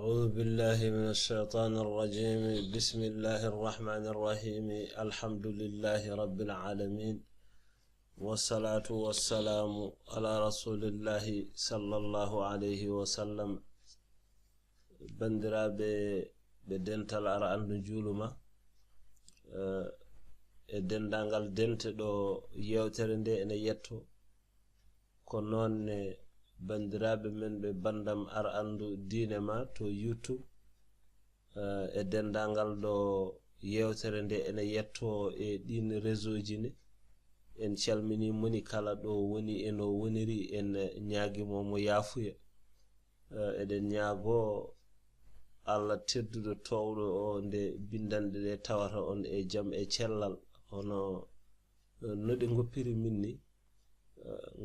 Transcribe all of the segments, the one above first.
أعوذ بالله من الشيطان الرجيم. بسم الله الرحمن الرحيم. الحمد لله رب العالمين، والصلاة والسلام على رسول الله صلى الله عليه وسلم. بندرا بدنتال أرى أن جولما دندانغال دنت دو يوترنده ene yetto ko nonne bandiraɓe men ɓe bandam ar andu diine ma to YouTube e dendangal ɗo yewtere nde ene yetto e ɗin réseau ji ne en calmini moni kala ɗo woni eno woniri en ñaagimo mo yaafuya eɗen ñaago Allah tedduɗo towɗo o nde bindanɗe ɗe tawata on e jam e cellal hono noɗe goppiri min ni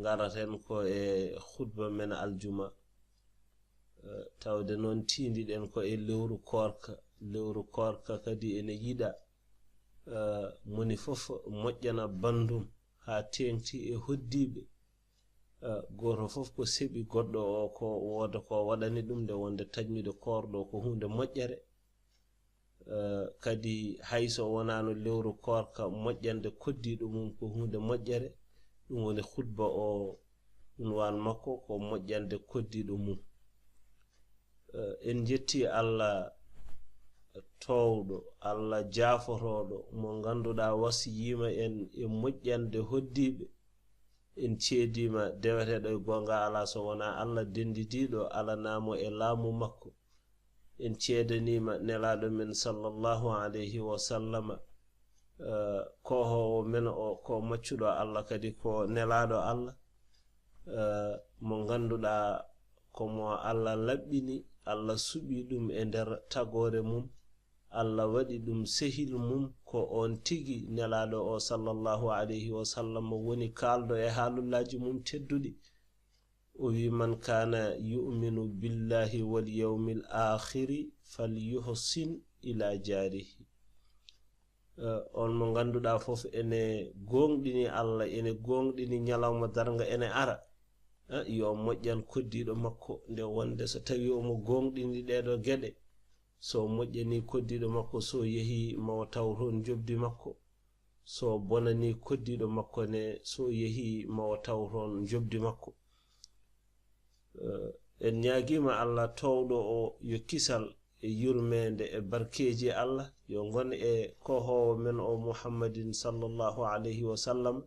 ngaraten ko e xuɗba men aljuma tawde noon tindiɗen ko e lewru korka kadi ene yiɗa moni fof moƴƴana bandum ha tengti e hoddiɓe goto fof ko seɓi goɗɗo o ko woda ko waɗani ɗum nde wonde tañude korɗo ko hunde moƴƴere kadi hayso wonano lewru korka moƴƴande koddiɗo mum ko hunde moƴƴere ɗum woni xuɗba o unwan makko ko moƴƴande koddiɗo mum. En jetti Allah towɗo, Allah jaafotoɗo mo ganduɗa wasiyima en e moƴƴande hoddiɓe. En ceedima deweteɗo e gonga ala so wona Allah dendidiɗo alanamo e laamu makko. En ceedanima nelaɗo men sallallahu alayhi wa sallama kohowo men o ko maccuɗo Allah kadi ko nelaɗo Allah mo ganduɗa komo Allah laɓɓini, Allah suɓi ɗum e nder tagore mum, Allah waɗi ɗum sehil mum ko on tigi nelaɗo o sallallahu alayhi wa sallam woni kaldo e haalullaji mum tedduɗi. O wi man kana yu'minu billahi wal yawmil akhiri falyuhsin ila jarihi. On mo ganduɗa fof ene gonɗini Allah, ene gonɗini ñalawma darga ene ara yo moƴƴan koddiɗo makko nde wonde so tawi omo gonɗini ɗeɗo gueɗe, so moƴƴani koddiɗo makko so yeehi mawo taw toon jobdi makko, so bonani koddiɗo makko ne so yeehi mawo taw toon jobdi makko. En ñaagima Allah towɗo o yo kisal e yurmede e barkeji Allah yo gon e kohowo men o Muhammadin sallallahu alayhi wa sallam,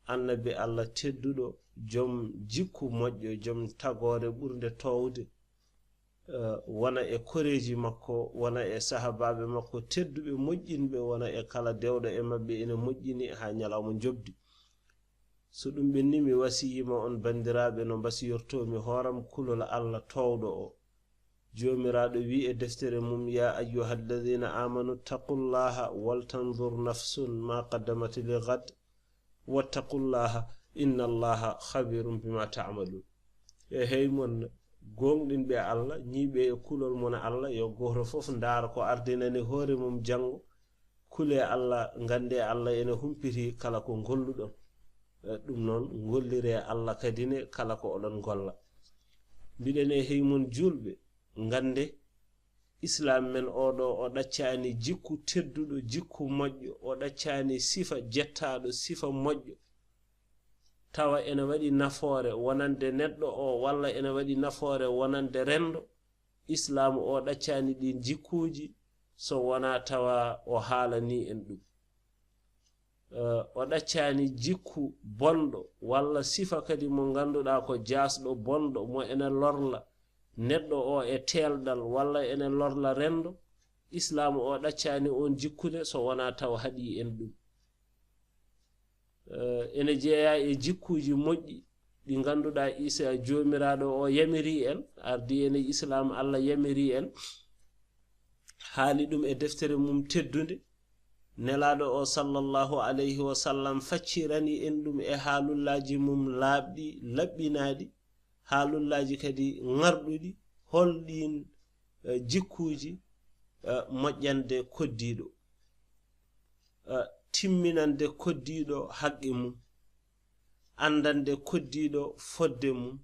annabi Allah tedduɗo, joom jikku moƴƴo, joom tagore ɓurde towde, wona e koreji makko, wona e sahabaɓe makko tedduɓe moƴƴinɓe, wona e kala dewɗo e mabɓe ene moƴƴini ha ñalawma jobdi. So ɗum ɓenni mi wasiyima on bandiraɓe no mbasiyortomi horam kulol Allah towɗo o. jomiraɗo wi e deftere mum ya ayyuhalladhina amanu taqullaha waltanzur nafsun ma qaddamat lighad wattaqullaha inna allaha khabirum bima ta'malun. e heymon gonɗinɓe Allah, ñiɓe e kulol mon Allah, yo goto fof ndaara ko ardinani hoore mum jango, kule Allah, gande Allah ene humpiti kala ko golluɗon. ɗum noon gollire Allah kadine kala ko oɗon golla. mbiɗen e heymon julɓe gande islam men oɗo o ɗaccani jikku tedduɗo, jikku moƴƴo, o ɗaccani sifa jettaɗo, sifa moƴƴo, tawa ene waɗi nafoore wonande neɗɗo o walla ene waɗi nafoore wonande rendo. Islam o ɗaccani ɗin jikkuji so wona tawa o haalani en ɗum. O ɗaccani jikku bonɗo walla sifa kadi mo ganduɗa ko jasɗo bonɗo mo ene lorla neɗɗo o e teelɗal walla ene lorla rendo. Islam o ɗaccani on jikkude so wona taw haɗi en ɗum. Ene jeeya e jikkuji moƴƴi ɗi ganduɗa Isa jomiraɗo o yamiri en, ardi ene Islam Allah yamiri en, haali ɗum e deftere mum teddude. nelaɗo o sallallahu alayhi wa sallam faccirani en ɗum e haalullaji mum laaɓɗi laɓɓinaɗi, haalullaji kadi ngarɗuɗi, holɗin jikkuji moƴƴande koddiɗo, timminande koddiɗo haqqi mum, andande koddiɗo fodde mum,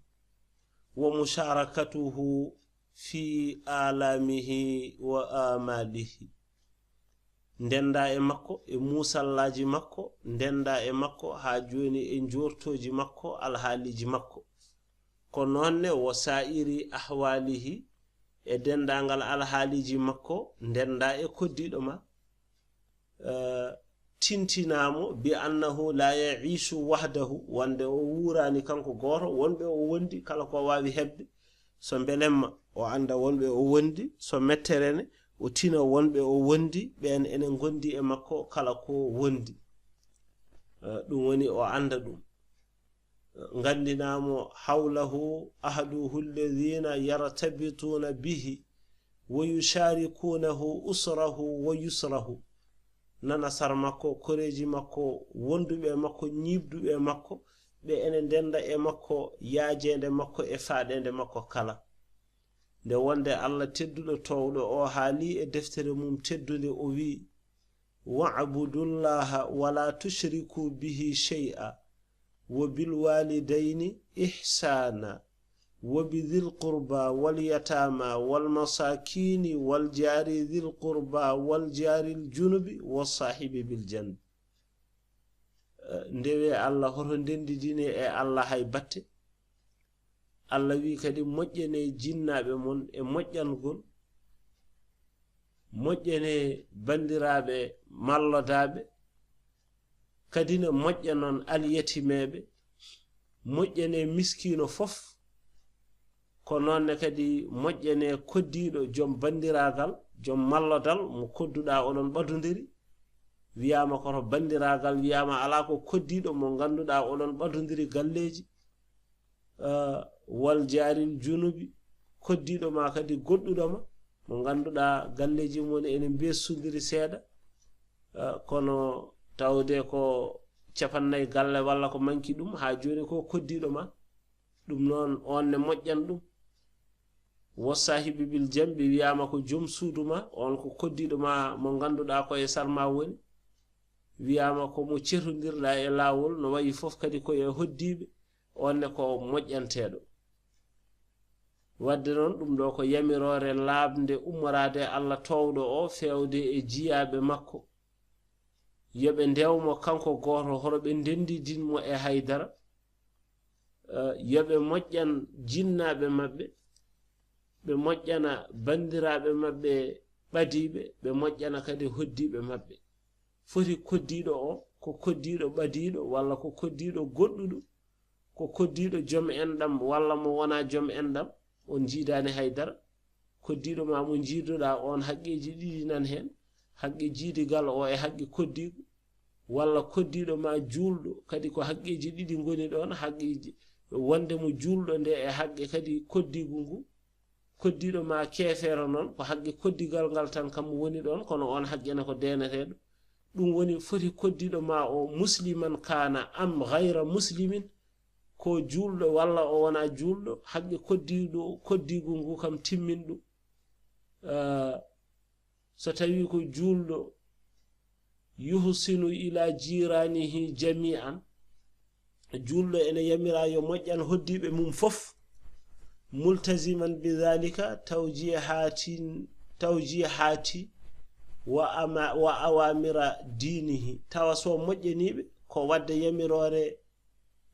wa musharakatuhu fi alamihi wa amalihi ndenda e makko e musallaji makko ndenda e makko ha joni e njortoji makko alhaaliji makko ko nonne wo sa'iri ahwalihi e dendangal alhaaliji makko ndenda e koddiɗo ma tintinamo bi annahu la ya'ishu wahdahu wande o wurani kanko goto wonɓe o wondi kala ko wawi hebde so belemma o anda wonɓe o wondi so metterene o tina wonɓe o wondi ɓen enen gondi e makko kala ko wondi ɗum woni o anda ɗum ngandinamo hawlahu ahaduhu alladhina yartabituna bihi wa yusharikunahu usrahu wa yusrahu nana sar makko koreji makko wonduɓe makko ñibduɓe makko ɓe ene ndenda e makko yaajende makko e faaɗende makko kala nde wonde Allah tedduɗo towɗo o haali e deftere mum teddude o wi wa'budullaha wala tushriku bihi shay'a wa bil walidayni ihsana wa bidhil qurba wal yatama wal masakini wal jari dhil qurba wal jari al junubi was sahibi bil janb ndewe Allah hoto ndendidine e Allah hay batte Allah wi kadi moƴƴene jinnaɓe mon e moƴƴangol moƴƴene bandiraɓe mallodaɓe kadi ne moƴƴa noon alyatimeɓe moƴƴene miskino fof ko noonne kadi moƴƴene koddiɗo joom bandiragal joom mallodal mo kodduɗa onon ɓadodiri wiyama koto bandiragal wiyama ala ko koddiɗo mo ganduɗa onon ɓadodiri galleji wal jaril junubi koddiɗo ma kadi goɗɗuɗoma mo ganduɗa galleji mon ene besudiri seeɗa kono tawde ko capannayyi galle walla ko manki ɗum ha joni ko koddiɗo ma ɗum noon on ne moƴƴan ɗum wasahibi bil jambi wiyama ko joom suudu ma on ko koddiɗo ma mo ganduɗa ko e sarma woni wiyama ko mo cetodirɗa e lawol no wayi fof kadi ko e hoddiɓe onne ko moƴƴanteɗo wadde noon ɗum ɗo ko yamirore labde ummorade Allah towɗo o fewde e jiyaɓe makko yoɓe ndewmo kanko goto horoɓe ndendidinmo e haydara yoɓe moƴƴan jinnaɓe mabɓe ɓe moƴƴana bandiraɓe mabɓe ɓadiɓe ɓe moƴƴana kadi hoddiɓe mabɓe foti koddiɗo o ko koddiɗo ɓadiɗo walla ko koddiɗo goɗɗuɗo ko koddiɗo joom enɗam walla mo wona joom enɗam on jiidani haydara koddiɗo ma mo jiidoɗa on haqqeji ɗiɗi nan hen haqqe jiidigal o e haqqe koddigo walla koddiɗo ma julɗo kadi ko haqqeji ɗiɗi goni ɗon haqqeji wonde mo julɗo nde e haqqe kadi koddigo ngu koddiɗo ma keefero noon ko haqqe koddigal ngal tan kam woni ɗon kono on haqqene ko deneteɗo ɗum woni foti koddiɗo ma o musliman kana am ghayra muslimin ko julɗo walla o wona julɗo haqqe koddigo ngu kam timmin ɗum so tawi ko julɗo yuhsinu ila jiranihi jami'an julɗo ene yamira yo moƴƴan hoddiɓe mum fof multaziman bidhalika tawjihati wa awamira dinihi tawa so moƴƴaniɓe ko wadde yamirore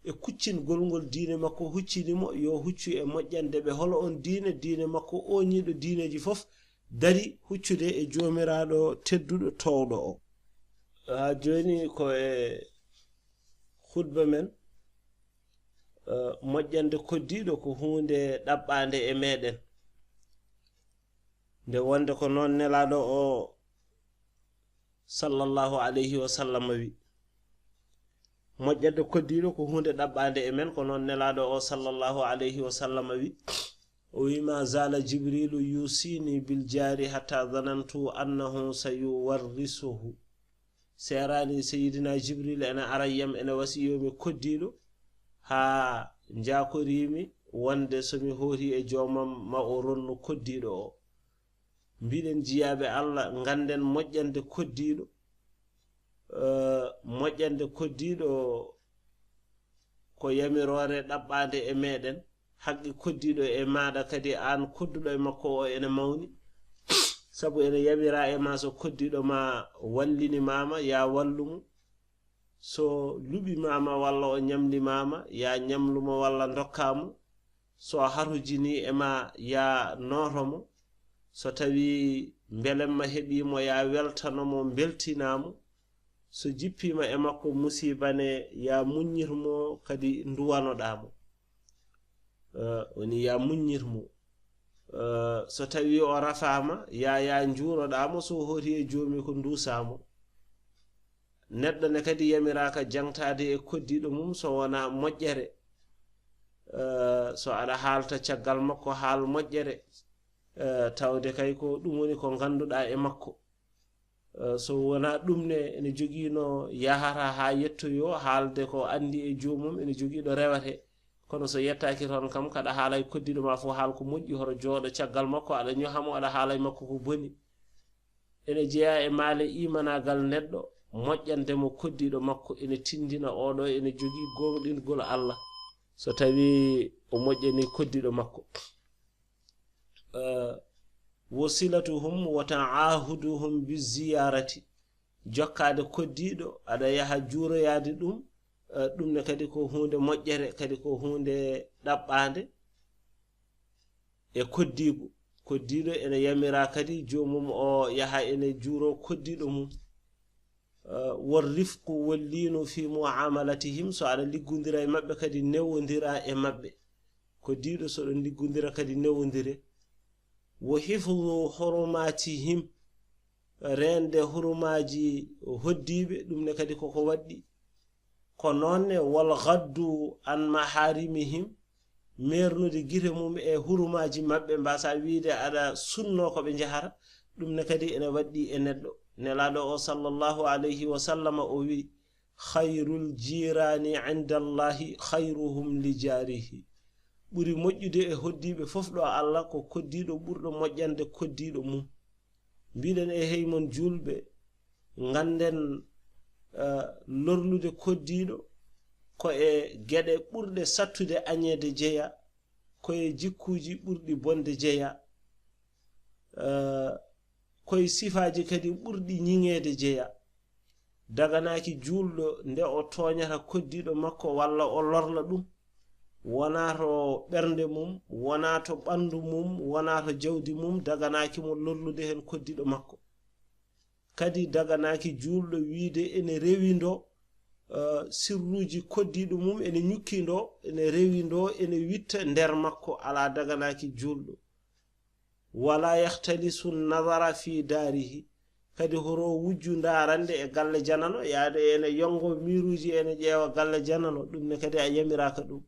e kuccingol ngol diine makko huccinimo yo huccu e moƴƴande ɓe holo on diine makko oñiɗo diineji fof dari huccude e jomiraɗo tedduɗo towɗo o joni ko e khutba men moƴƴande koddiɗo ko hunde ɗaɓɓande e meɗen nde wonde ko noon nelaɗo o sallallahu alayhi wa sallam wi moƴƴande koddiɗo ko hunde ɗaɓɓande e men ko noon nelaɗo o sallallahu alayhi wa sallam wi o wima zala jibrilu yusini bil jari hatta dhanantu annahu sayuwarrisuhu serani sayidina jibril ene arayyam ene wasiyomi koddiɗo ha jakorimi wonde somi hoti e jomam ma o ronno koddiɗo o mbiɗen jiyaɓe Allah ganden moƴƴande koddiɗo moƴƴande koddiɗo ko yamirore ɗaɓɓade e meɗen haqqi koddiɗo e maɗa kadi an kodduɗo e makko o ene mawni sabu ene yamira e ma so koddiɗo ma wallini mama ya wallumo so luɓi mama walla o ñamli mama ya ñamlumo walla dokkamo so harujini e ma ya notomo so tawi belemma heɓimo ya weltanomo beltinamo so jippima e makko musibane ya muññirmo kadi nduwanoɗamo woni ya muññirmo so tawi o rafama ya njuuroɗamo so hoti e joomi ko ndusamo neɗɗo ne kadi yamiraka jangtade e koddiɗo mum so wona moƴƴere so aɗa haalta caggal makko haal moƴƴere tawde kay ko ɗum woni ko ganduɗa e makko so wona ɗum ne ene joguino yahata ha yettoyo haalde ko andi e joomum ene joguiɗo rewate kono so yettaki toon kam kaɗa haala e koddiɗo ma fof haal ko moƴƴi hoto jooɗo caggal makko aɗa ñohamo aɗa haala e makko ko boni ene jeeya e maale imanagal neɗɗo moƴƴandemo koddiɗo makko ene tindina oɗo ene jogui gonɗingol Allah so tawi o moƴƴani koddiɗo makko wasilatuhum wa ta'ahuduhum biziyarati jokkade koddiɗo aɗa yaha juuroyade ɗum ɗum ne kadi ko hunde moƴƴere kadi ko hunde ɗaɓɓande e koddiɗo ene yamira kadi jomum o yaha ene juuro koddiɗo mum wor rifqu wallinu fi muamalatihim so aɗa liggodira e mabɓe kadi newodira e mabɓe koddiɗo so ɗon liggodira kadi newodire wo hifdu hurumatihim rende hurumaji hoddiɓe ɗum ne kadi koko waɗɗi ko noonne wal gaddu an maharimihim mernude gite mum e hurumaji mabɓe mbasa wiide aɗa sunno ko ɓe jahara ɗum ne kadi ene waɗɗi e neɗɗo nelaɗo o sallallahu alayhi wa sallam o wi khayrul jirani inda allahi khayruhum li jarihi ɓuri moƴƴude e hoddiɓe fof ɗo Allah ko koddiɗo ɓurɗo moƴƴande koddiɗo mum mbiɗen e heymon julɓe ganden lorlude koddiɗo ko e geɗe ɓurɗe sattude añede jeeya koye jikkuji ɓurɗi bonde jeeya koye sifaji kadi ɓurɗi ñiŋede jeeya daganaki julɗo nde o toñata koddiɗo makko walla o lorla ɗum wona to ɓernde mum wona to ɓandu mum wona to jawdi mum daganaki mo lorlude hen koddiɗo makko kadi daganaki julɗo wiide ene rewindo sirruji koddiɗo mum ene ñukkindo ene rewindo ene witta nder makko ala daganaki julɗo wala yahtalisu nadara fi darihi kadi horo wujju ndarande e galle janano yaade ene yongo miruji ene ƴeewa galle janano ɗum ne kadi a yamiraka ɗum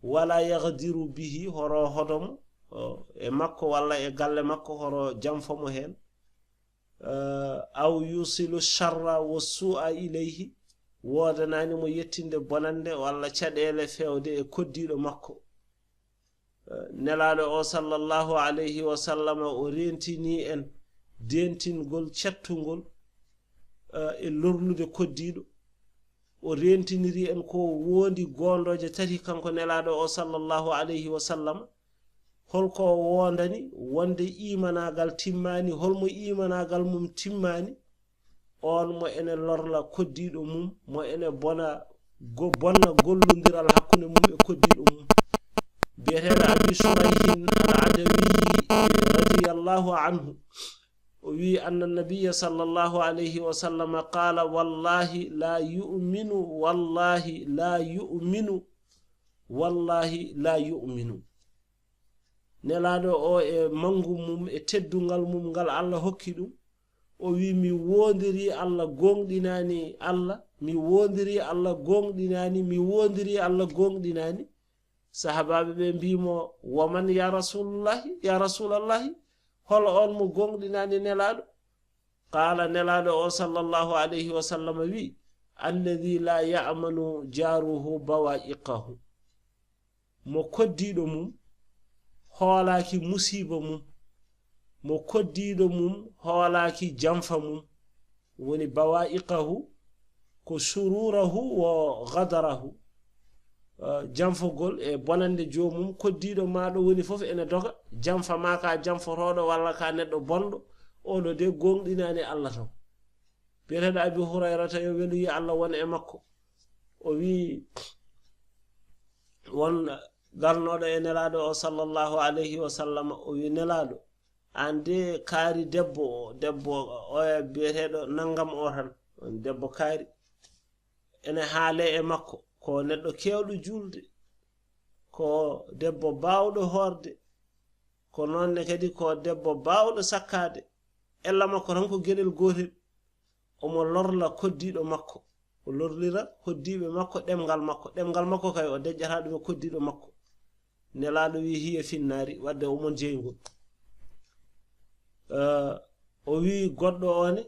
wala yahdiru bihi horo hodomo e makko walla e galle makko horo jamfomo hen aw yusilu sharra wa su'a ilayhi wodanani mo yettinde bonande walla caɗele fewde e koddiɗo makko nelaɗo o sallallahu alayhi wa sallam o rentini en dentingol cettugol e lorlude koddiɗo o rentiniri en ko wondi gondoje tati kanko nelaɗo o sallallahu alayhi wa sallam holko wondani wonde imanagal timmani holmo imanagal mum timmani on mo ene lorla koddiɗo mum mo ene bonna gollodiral hakkunde mum e koddiɗo mum biyeteɗo abi shurayhin al-adawi radiyallahu anhu o wi anna nabiyya sallallahu alayhi wa sallam qala wallahi la yu'minu wallahi la yu'minu wallahi la yu'minu nelaɗo o e mangu mum e teddungal mum ngal Allah hokki ɗum o wi mi wondiri Allah gonɗinani Allah mi wondiri Allah gonɗinani mi wondiri Allah gonɗinani sahabaɓe ɓe mbimo waman ya rasulallahi hol on mo gonɗinani nelaɗo qala nelaɗo o sallallahu alayhi wa sallam wi alladhi la ya'manu jaruhu bawa'iqahu mo koddiɗo mum hoolaki musiba mum mo koddiɗo mum hoolaki jamfa mum woni bawa'iqahu ko sururahu wa ghadarahu jamfogol e bonande jomum koddiɗo maɗo woni fof ene doga jamfa ma ka jamforoɗo walla ka neɗɗo bonɗo oɗo de gonɗinani Allah taw biyeteɗo Abi Hurayrata yo weluyi Allah won e makko o wi won garnoɗo e nelaɗo o sallallahu alayhi wa sallam o wi nelaɗo an de kaari debbo o biyeteɗo nangam o tan on debbo kaari ene haale e makko ko neɗɗo kewɗo julde ko debbo bawɗo horde ko nonne kadi ko debbo bawɗo sakkade ella makko tan ko gueɗel gotel omo lorla koddiɗo makko o lorlira hoddiɓe makko ɗemgal makko kay o deƴƴata ɗum e koddiɗo makko nelaɗo wi hiya finnari wadde omon jeygol o wi goɗɗo one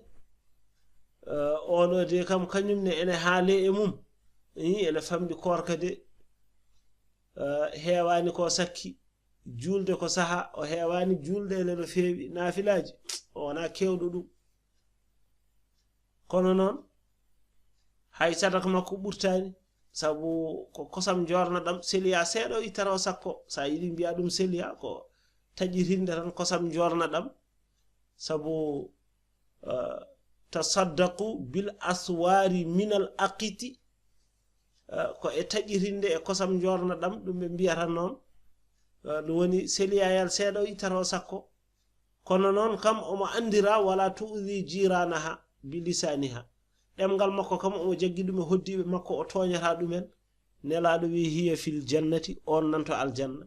oɗo de kam kañumne ene haale e mum ene famɗi korka de heewani ko sakki julde ko saha o heewani julde ele no feewi naafilaji o wona kewɗo ɗum kono noon hay sadaka makko ɓurtani sabu ko kosam jornaɗam seliya seeɗo ittata o sakko sa yiɗi mbiya ɗum seliya ko taƴirinde tan kosam jornaɗam sabu tasaddaqu bil aswari minal aqiti ko e taƴirinde e kosam jornaɗam ɗum ɓe mbiyata noon ɗum woni seliyayal seeɗo ittata o sakko kono noon kam omo andira wala tu'dhi jiranaha bilisaniha ɗemgal makko kam omo jaggi ɗum e hoddiɓe makko o toñata ɗumen nelaɗo wi hiya fil jannati on nanto aljanna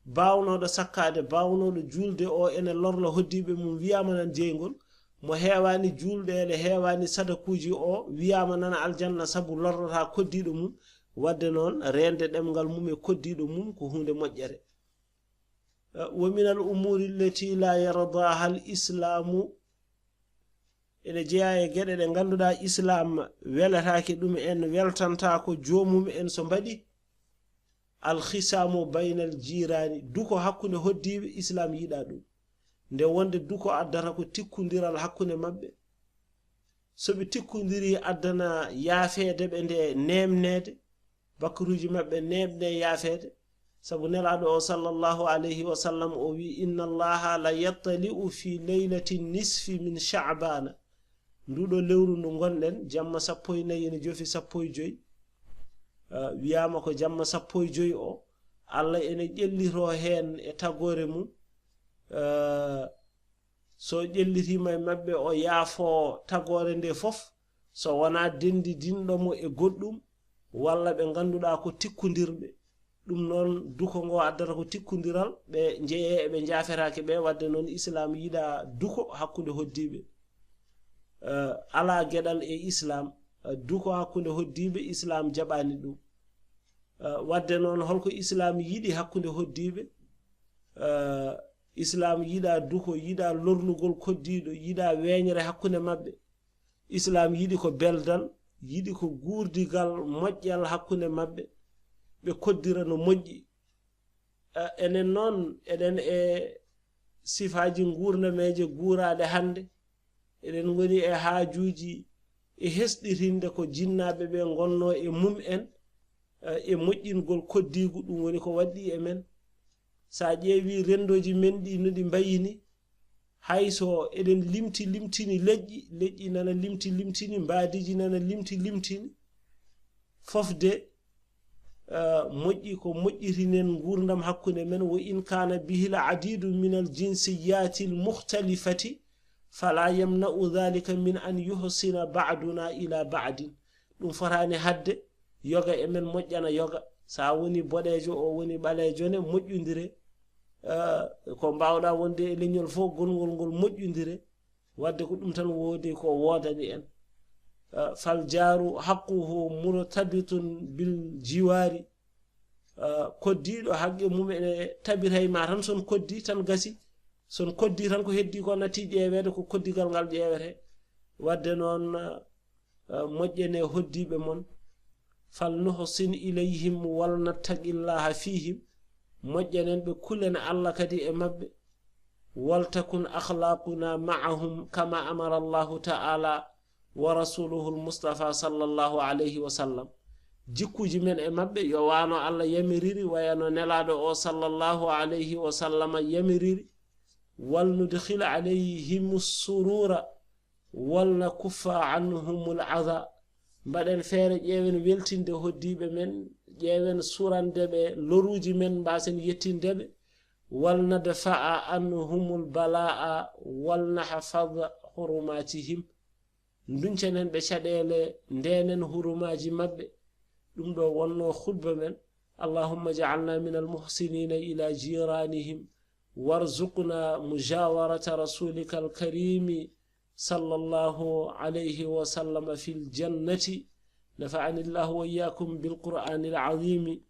bawnoɗo sakkade bawnoɗo julde o ene lorla hoddiɓe mum wiyama nan jeygol mo heewani julde ele heewani sadakuji o wiyama nana aljanna sabu lorrata koddiɗo mum wadde noon rende ɗemgal mum e koddiɗo mum ko hunde moƴƴere wa min al umuri allati la yardaha al islamu ene jeeya e gueɗe ɗe ganduɗa islam welatake ɗum en weltanta ko jomum en so mbaɗi alkhisamu baynal jirani duko hakkude hoddiɓe islam yiɗa ɗum nde wonde duko addata ko tikkodiral hakkude mabɓe soɓe tikkodiri addana yaafede ɓe nde nemnede bakruji mabɓe nemne yaafede sabu nelaɗo o sallallahu alayhi wa sallam o wi inna allaha la yattali'u fi leylati nisfi min sha'bana nduɗo lewru ndu gonɗen jamma 14 ene jofi 15 wiyama ko jamma 15 o Allah ene ƴellito hen e tagore mum so ƴellitima e mabɓe o yaafo tagore nde fof so wona dendi dinɗomo e goɗɗum walla ɓe ganduɗa ko tikkodirɓe ɗum noon duko ngo addata ko tikkodiral ɓe jeeye eɓe jaafetake ɓe wadde noon islam yiɗa duko hakkude hoddiɓe ala gueɗal e islam duko hakkude hoddiɓe islam jaɓani ɗum wadde noon holko islam yiɗi hakkude hoddiɓe islam yiɗa duko yiɗa lornugol koddiɗo yiɗa weñere hakkude mabɓe islam yiɗi ko beldal yiɗi ko gurdigal moƴƴal hakkude mabɓe ɓe koddira no moƴƴi enen noon eɗen e sifaji gurnameje guuraɗe hande eɗen goni e haajuji e hesɗitinde ko jinnaɓe ɓe gonno e mum en e moƴƴingol koddigu ɗum woni ko waɗɗi e men sa ƴeewi rendoji men ɗi no ɗi mbayini hayso eɗen limtini leƴƴi nana limtini mbadiji nana limtini fofde moƴƴi ko moƴƴirinen gurdam hakkude men wo in kana bihil adidu min al jinsiyati al mukhtalifati fala yamna'u dhalika min an yuhsina ba'duna ila ba'din ɗum fotani hadde yoga e men moƴƴana yoga sa woni boɗejo o woni ɓalejo ne moƴƴodire ko mbawɗa wonde e leñol fof gongol ngol moƴƴodire wadde ko ɗum tan woodi ko wodani en fal jaru haqquhu murtabitun bil jiwari koddiɗo haqqe mum ene tabitay ma tan son koddi tan gasi son koddi tan ko heddi ko nati ƴeewede ko koddigal ngal ƴeewete wadde noon moƴƴene hoddiɓe mon fal nuhsin ilayhim wal nattaqillaha fihim moƴƴenen ɓe kulen Allah kadi e mabɓe waltakun akhlaquna ma'ahum kama amara Allahu ta'ala wa rasuluhu al-mustafa sallallahu alayhi wa sallam jikkuji men e mabbe yo wano Allah yamiriri wayano nelado o sallallahu alayhi wa sallam yamiriri wal nudkhil alayhim surura wal nakuffa anhum al'adha baden fere jeewen weltinde hoddibe men jeewen surandebe loruji men basen yettindebe wal nadfa'a anhum al-bala'a wal nahfaz hurumatihim nduncenen be cadele ndenen hurumaji mabbe dum do wonno khutba men allahumma ja'alna min al-muhsinina ila jiranihim warzuqna mujawarata rasulika al-karim sallallahu alayhi wa sallam fil jannati nafa'ani Allah wa iyyakum bil qur'anil azim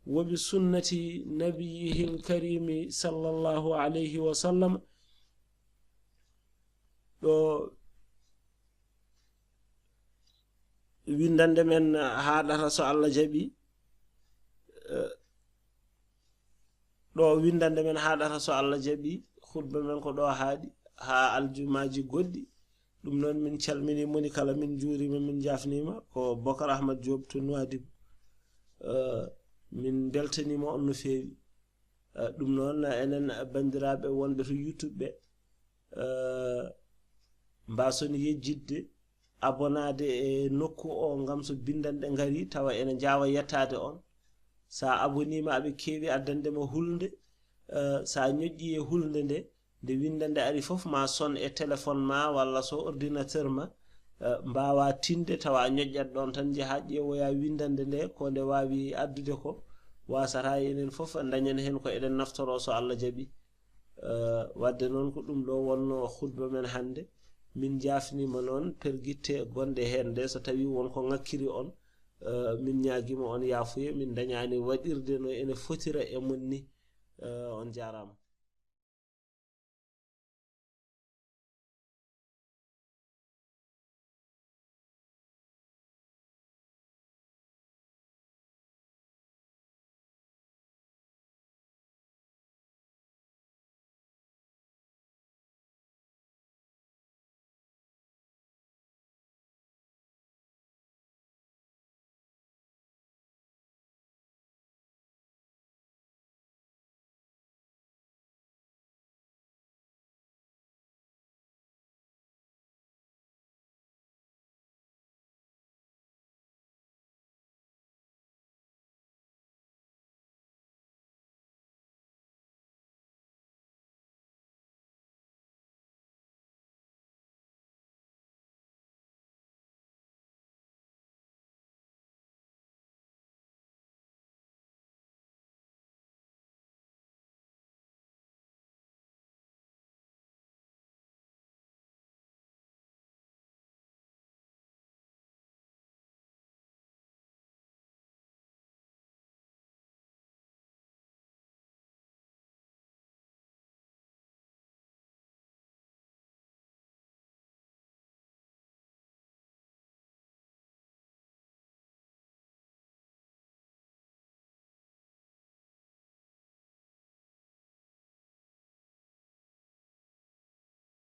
wa bi sunnati nabiyhi al-karim sallallahu alayhi wa sallam do windande men haadata so Allah jabi do windande men haadata so Allah jabi khutba men ko do haadi ha aljumaji goddi dum non min calmini moni kala min juuri min jafnima ko Bokar Ahmad Diop to Nouadhibou min beltanima on no feewi dum non enen bandirabe wonbe to YouTube be mbasoni yejjidde abonade e nokku o ngam so bindande ngari tawa ene jaawa yettade on sa abonima abe kewi addande mo hulde sa nyojji e hulde de windande ari fof ma son e téléphone ma walla so ordinateur ma mbaawa tinde tawa nyojjat don tan jaha ƴeewoya windande nde ko nde wawi addude ko wasata enen fof dañen hen ko eden naftoro so Allah jabi wadde non ko dum do wonno khutba men hande min jafnima non pergitte gonde hen de so tawi won ko ngakkiri on min nyaagima on yaafuye min dañani wadirde no ene fotira e monni on jarama